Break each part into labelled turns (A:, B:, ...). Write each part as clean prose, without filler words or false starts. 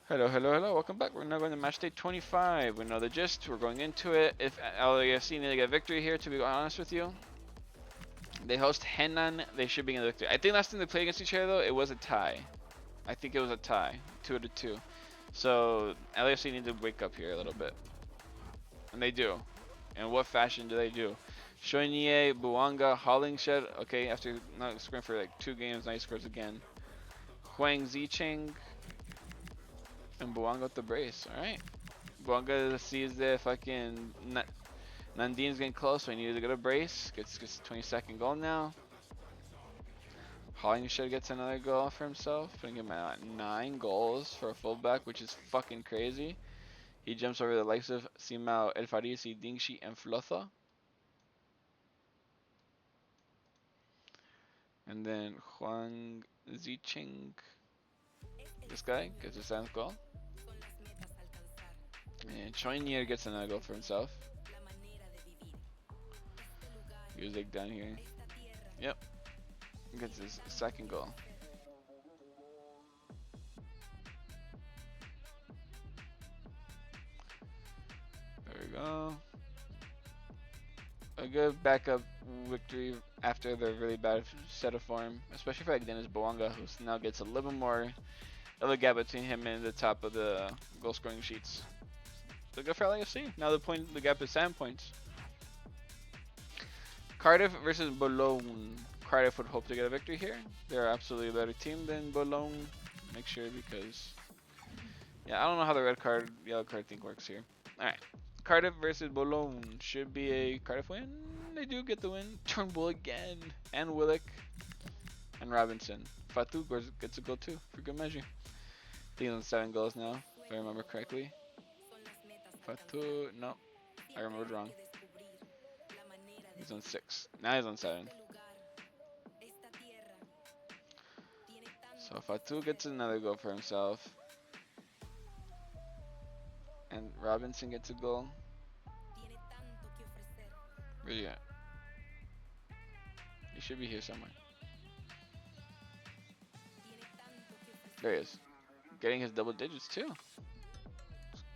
A: Hello, hello, hello. Welcome back. We're now going to Matchday 25. We know the gist. We're going into it. If LAFC need to get a victory here, to be honest with you, they host Henan. They should be in the victory. I think last time they played against each other, though, it was a tie. I think it was a tie, 2-2. So LAFC need to wake up here a little bit, and they do. And what fashion do they do? Shoinye, Buanga, Hollingshed. Okay, after not scoring for like 2 games, now he scores again. Huang Zicheng and Buanga with the brace. All right. Buanga sees the fucking Nandine's getting close, so he needed to get a brace. Gets 22nd goal now. Hollingshed gets another goal for himself, putting him at 9 goals for a fullback, which is fucking crazy. He jumps over the likes of Simao, El Farisi, Dingshi, and Flotha. And then Huang Zicheng, this guy, gets his 7th goal. And Choinier gets another goal for himself. Music down here. Yep. Gets his 2nd goal. There we go. A good backup victory after their really bad set of form, especially for like Dennis Bouanga, who now gets a little more of a gap between him and the top of the goal scoring sheets. So good for LAFC. Now the gap is 7 points. Cardiff versus Boulogne. Cardiff would hope to get a victory here. They're absolutely a better team than Boulogne. Make sure because I don't know how the yellow card thing works here. All right. Cardiff versus Boulogne should be a Cardiff win. They do get the win. Turnbull again. And Willock. And Robinson. Fatu gets a goal too, for good measure. He's on 7 goals now, if I remember correctly. Fatu, no. I remembered wrong. He's on 6. Now he's on 7. So Fatu gets another goal for himself. And Robinson gets a goal. Where you at? He should be here somewhere. There he is. Getting his double digits too.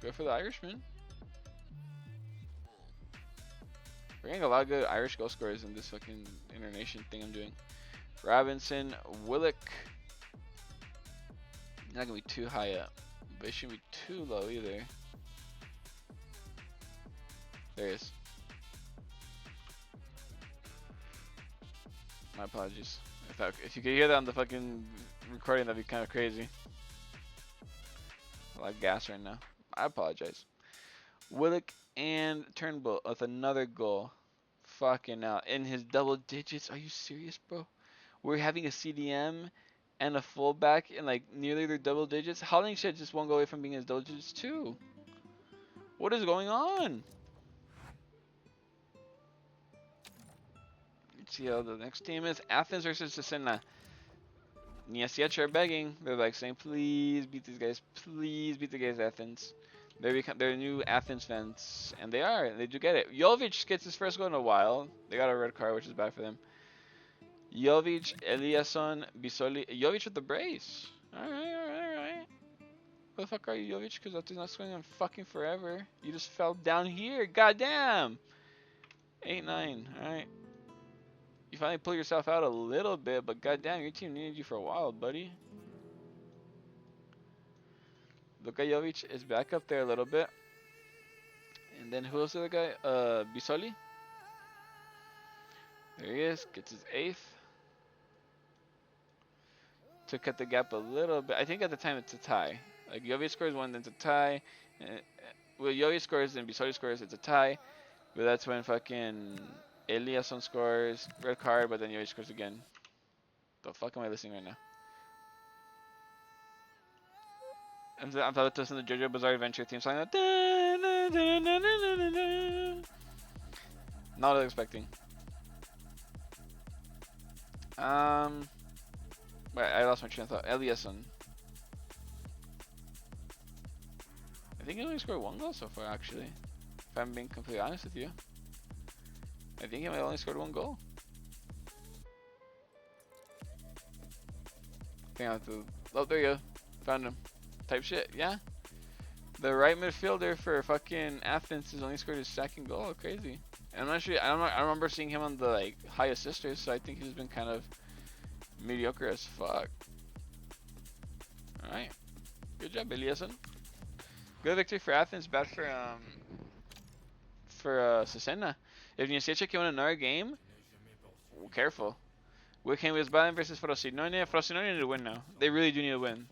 A: Good for the Irishman. We're getting a lot of good Irish goal scorers in this fucking internation thing I'm doing. Robinson, Willock. Not gonna be too high up, but it shouldn't be too low either. There he is. My apologies. If you could hear that on the fucking recording, that'd be kind of crazy. A lot of gas right now. I apologize. Willock and Turnbull with another goal. Fucking out. In his double digits. Are you serious, bro? We're having a CDM and a fullback in like nearly their double digits. Hollingshed just won't go away from being his double digits too. What is going on? Let's see how the next team is. Athens versus Cesena. Yes, are begging. They're like saying, please beat these guys. Please beat the guys, Athens. They're new Athens fans, and they are. They do get it. Jovic gets his first goal in a while. They got a red card, which is bad for them. Jovic, Eliasson, Bisoli. Jovic with the brace. Alright. Where the fuck are you, Jovic? Because that thing's not swinging on fucking forever. You just fell down here. Goddamn. 8-9. Alright. You finally pull yourself out a little bit, but goddamn, your team needed you for a while, buddy. Luka Jovic is back up there a little bit. And then who else is the guy? Bisoli. There he is. Gets his 8th. To cut the gap a little bit. I think at the time it's a tie. Like Jovic scores 1, then it's a tie. Well, Jovic scores and Bisoli scores, it's a tie. But that's when fucking Eliasson scores, red card, but then Jovic scores again. The fuck am I listening right now? I'm about to listen to JoJo Bizarre Adventure theme song. Not what I was expecting. Wait, I lost my train of thought. Eliasson. I think he only scored 1 goal so far, actually. If I'm being completely honest with you. I think he might only scored 1 goal. I think I have to... Oh, there you go. Found him. type shit. Yeah. The right midfielder for fucking Athens has only scored his second goal. Crazy. And I'm not sure. I remember seeing him on the like high assisters, so I think he's been kind of mediocre as fuck. All right. Good job, Eliasson. Good victory for Athens. Bad for Cesena. If Niesiecek can win another game, careful. Wickham Wiesbaden versus Frosinone. Frosinone need to win now. They really do need to win.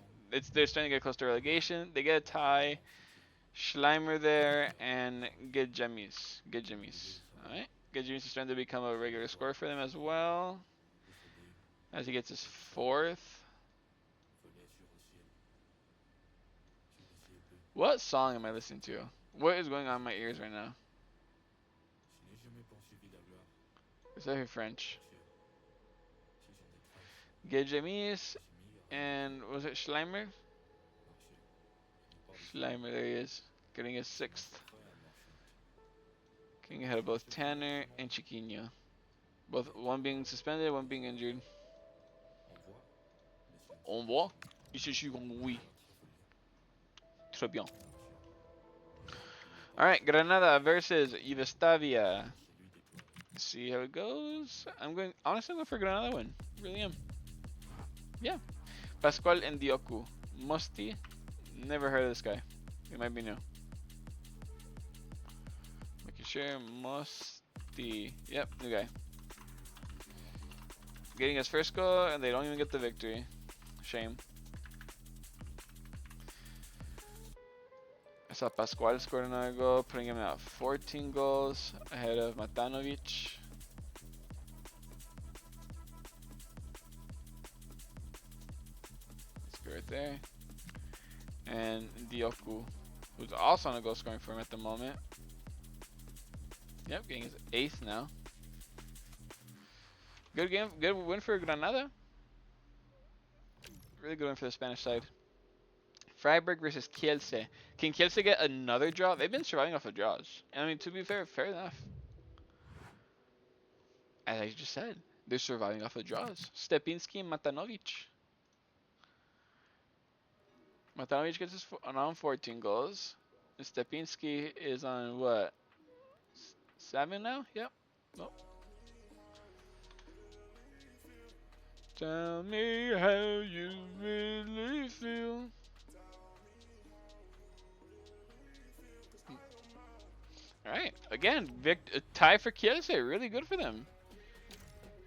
A: They're starting to get close to relegation. They get a tie. Schleimer there and Gedjamis. Alright. Gedjamis is starting to become a regular scorer for them as well. As he gets his fourth. What song am I listening to? What is going on in my ears right now? Is that French? Gedjamis and was it Schleimer? Schleimer, there he is, getting his sixth. Getting ahead of both Tanner and Chiquinho. One being suspended, one being injured. Au revoir. Ici je suis oui. Très bien. Alright, Granada versus Yugoslavia. See how it goes. Honestly, I'm going for Granada win. Really am. Yeah. Pascual Ndioku. Musti. Never heard of this guy. He might be new. Making sure. Musti. Yep, new guy. Getting his first goal, and they don't even get the victory. Shame. I saw Pascual scored another goal, putting him at 14 goals ahead of Matanovic. Let's go right there. And Dioku, who's also on a goal scoring form at the moment. Yep, getting his 8th now. Good game, good win for Granada. Really good win for the Spanish side. Freiburg versus Kielce. Can Kielce get another draw? They've been surviving off of draws. I mean, to be fair, fair enough. As I just said, they're surviving off of draws. Stepinski and Matanovic. Matanovic gets his on 14 goals. Stepinski is on what? 7 now? Yep. Nope. Tell me how you really feel. Alright, again, a tie for Kielce. Really good for them.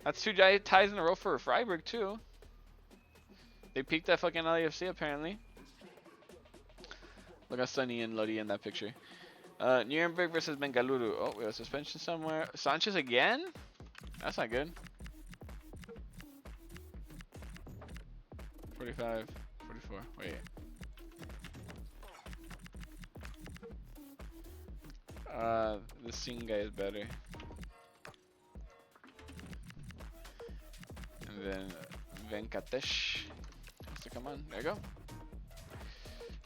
A: That's 2 ties in a row for Freiburg, too. They peaked at fucking LAFC, apparently. Look how sunny and Lodi in that picture. Nuremberg versus Bengaluru. Oh, we have a suspension somewhere. Sanchez again? That's not good. 45, 44. Wait. The Singh guy is better. And then Venkatesh has to come on. There you go.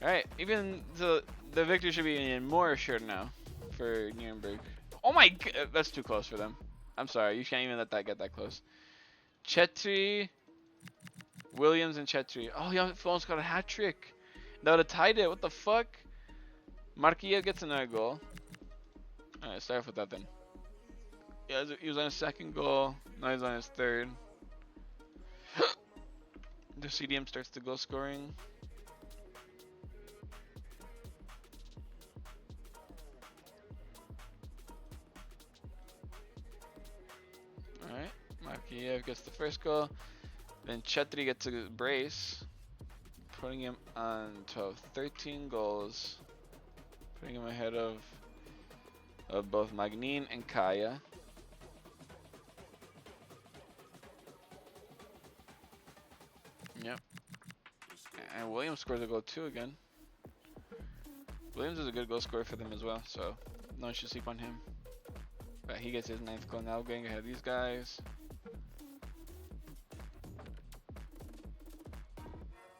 A: Alright, even the victory should be even more assured now for Nuremberg. Oh my god, that's too close for them. I'm sorry, you can't even let that get that close. Chetri, Williams, and Chetri. Oh, he almost got a hat trick. That would have tied it. What the fuck? Marquilla gets another goal. Alright, start off with that then. Yeah, he was on his 2nd goal. Now he's on his 3rd. The CDM starts the goal scoring. Alright, Marquilla gets the first goal. Then Chetri gets a brace, putting him on 13 goals, putting him ahead of both Magnin and Kaya. Yep. And Williams scores a goal too again. Williams is a good goal scorer for them as well, so no one should sleep on him. But he gets his 9th goal now, getting ahead of these guys.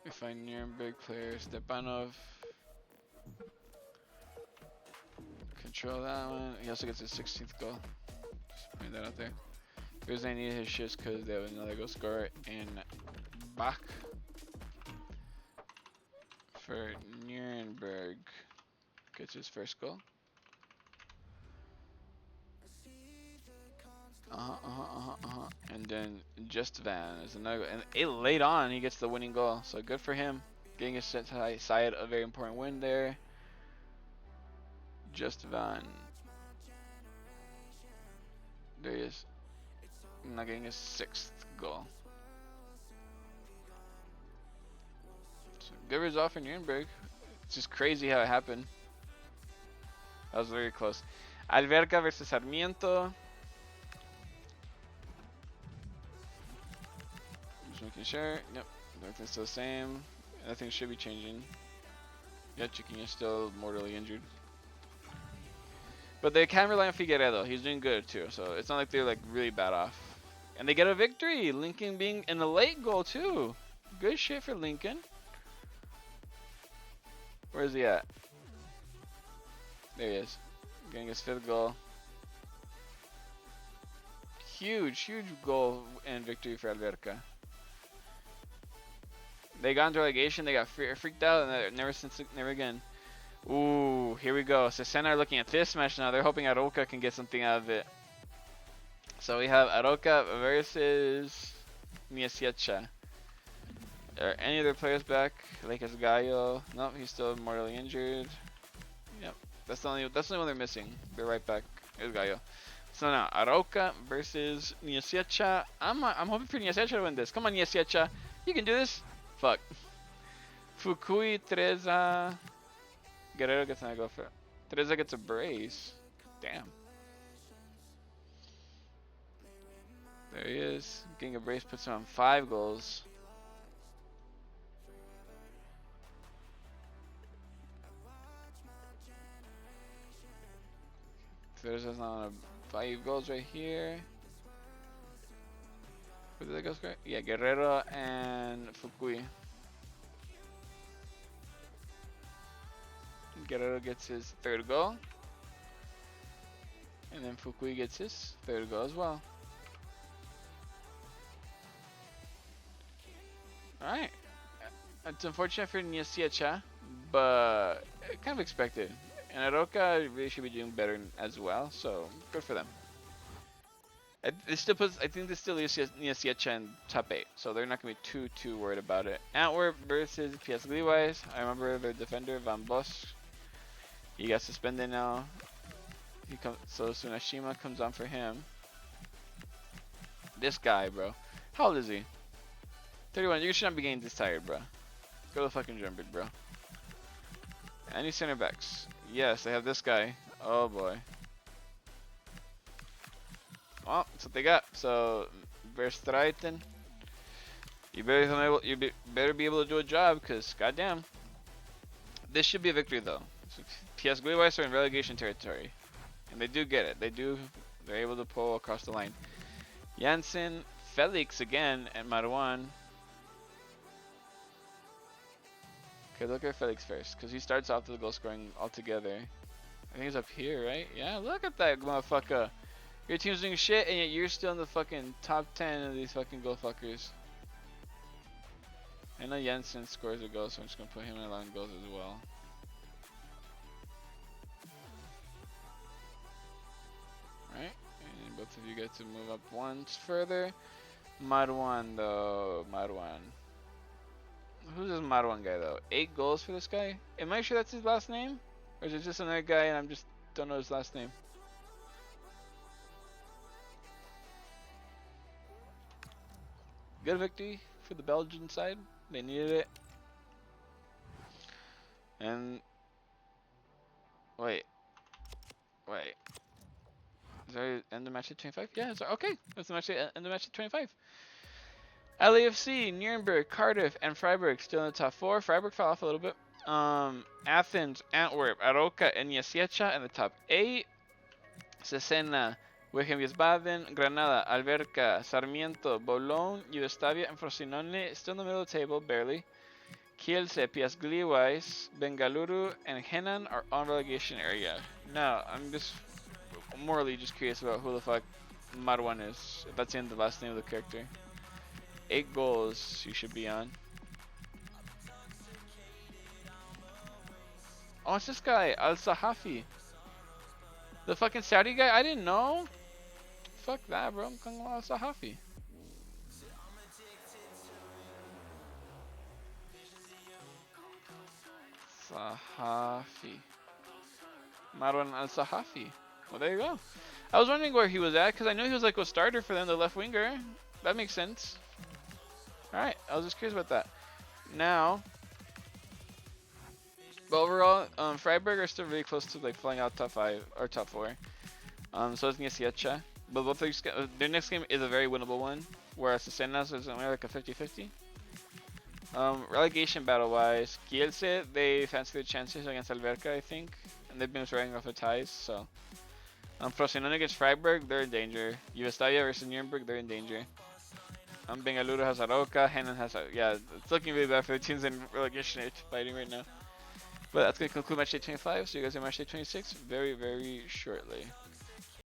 A: We find Nuremberg player Stepanov. Control that one. He also gets his 16th goal. Just putting that out there. The reason I needed his shifts because they have another goal scorer in Bach for Nuremberg gets his first goal. And then Just Van is another, and it late on he gets the winning goal, so good for him, getting his side a very important win there. Just Van, there he is, not getting his 6th goal. So good result for Nuremberg. It's just crazy how it happened. That was very close. Alverca versus Sarmiento. Just making sure. Yep, everything's still the same. Nothing should be changing. Yeah, Chiquinho is still mortally injured. But they can rely on Figueredo. He's doing good too, so it's not like they're like really bad off. And they get a victory. Lincoln being in a late goal too. Good shit for Lincoln. Where is he at? There he is. Getting his 5th goal. Huge goal and victory for Alverca. They got into relegation. They got freaked out, and never again. Ooh, here we go. Cesena are looking at this match now. They're hoping Aroca can get something out of it. So we have Aroca versus Miesiecha. Are any other players back? Like as Gallo? Nope, he's still mortally injured. Yep, that's the only one they're missing. They're right back. Here's Gallo. So now Aroca versus Miesiecha. I'm hoping for Miesiecha to win this. Come on, Miesiecha, you can do this. Fuck. Fukui, Teresa. Guerrero gets an go for it. Teresa gets a brace. Damn. There he is. Getting a brace puts him on 5 goals. Teresa's on 5 goals right here. Who did that go score? Yeah, Guerrero and Fukui. Guerrero gets his 3rd goal. And then Fukui gets his 3rd goal as well. Alright. It's unfortunate for Miesiecha, but kind of expected. And Aroca really should be doing better as well, so good for them. I think this still leaves Miesiecha in top 8, so they're not going to be too worried about it. Antwerp versus PS Gliwice. I remember their defender, Van Bosch. He got suspended now. So Tsunashima comes on for him. This guy, bro. How old is he? 31. You should not be getting this tired, bro. Go to the fucking drum beat, bro. Any center backs? Yes, they have this guy. Oh boy. Well, that's what they got. So Verstraeten, you better be able to do a job, cause goddamn, this should be a victory though. So PS Gliwice are in relegation territory, and they do get it. They're able to pull across the line. Janssen, Felix again, and Marwan. Okay, look at Felix first, because he starts off the goal scoring altogether. I think he's up here, right? Yeah, look at that motherfucker. Your team's doing shit, and yet you're still in the fucking top 10 of these fucking goal fuckers. I know Jensen scores a goal, so I'm just going to put him in line goals as well. Right, and both of you get to move up once further. Marwan, though. Marwan. Who's this Marwan guy, though? 8 goals for this guy? Am I sure that's his last name? Or is it just another guy and I'm just don't know his last name? Good victory for the Belgian side. They needed it. And wait. Is there end of match at 25? Yeah, okay. That's the match at end of match at 25. LAFC, Nuremberg, Cardiff, and Freiburg still in the top 4. Freiburg fell off a little bit. Athens, Antwerp, Aroca, and Miesiecha in the top 8. Cesena, Wickham Wiesbaden, Granada, Alverca, Sarmiento, Boulogne, Yugoslavia, and Frosinone still in the middle of the table, barely. Kielce, PS Gliwice, Bengaluru, and Henan are on relegation area. Now, I'm just morally just curious about who the fuck Marwan is, if that's in the last name of the character. 8 goals you should be on. Oh, it's this guy, Al Sahafi. The fucking Saudi guy? I didn't know. Fuck that, bro. I'm calling him Al Sahafi. Sahafi. Marwan Al Sahafi. Well, there you go. I was wondering where he was at because I knew he was like a starter for them, the left winger. That makes sense. Alright, I was just curious about that. Now, but overall, Freiburg are still really close to like flying out top 5 or top 4. So it's Niesiecha. But both their next game is a very winnable one, whereas the Senas is only like a 50-50. Relegation battle wise, Kielce, they fancy their chances against Alverca, I think, and they've been swearing off their ties. So, Frosinone against Freiburg, they're in danger. Juvestaia versus Nuremberg, they're in danger. Bengaluru has Aroca, Henan has, yeah, it's looking really bad for the teams in relegation fighting right now. But that's going to conclude match day 25, so you guys in match day 26 very, very shortly.